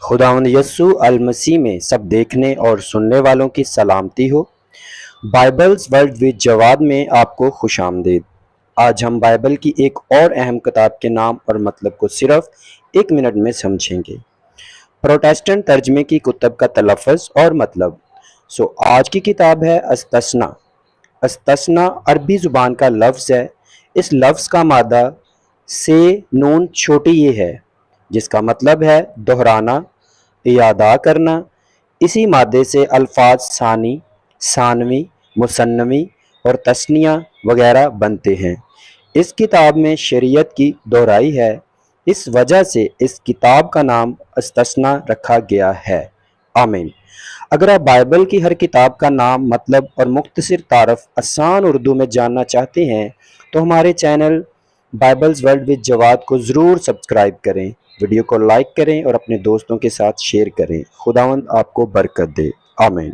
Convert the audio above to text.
खुदावंद यस्सु अलमसीह में सब देखने और सुनने वालों की सलामती हो। बाइबल्स वर्ल्ड विद जवाद में आपको खुशामदीद। आज हम बाइबल की एक और अहम किताब के नाम और मतलब को सिर्फ 1 मिनट में समझेंगे। प्रोटेस्टेंट तर्जमे की कुतब का तलफ़्ज़ और मतलब। आज की किताब है अस्तस्ना। अस्तस्ना अरबी ज़ुबान का लफ्ज़ है। इस लफ्ज़ का मादा से नून छोटी ये है, जिसका मतलब है दोहराना या अदा करना। इसी मादे से अल्फाज सानी, सानवी, मुसन्नवी और तस्निया वगैरह बनते हैं। इस किताब में शरीयत की दोहराई है, इस वजह से इस किताब का नाम अस्तस्ना रखा गया है। आमीन। अगर आप बाइबल की हर किताब का नाम, मतलब और मुख्तसर तारफ़ आसान उर्दू में जानना चाहते हैं तो हमारे channel Bibles World with Jawad को ज़रूर सब्सक्राइब करें, वीडियो को लाइक करें और अपने दोस्तों के साथ शेयर करें। खुदावंद आपको बरकत दे। आमीन।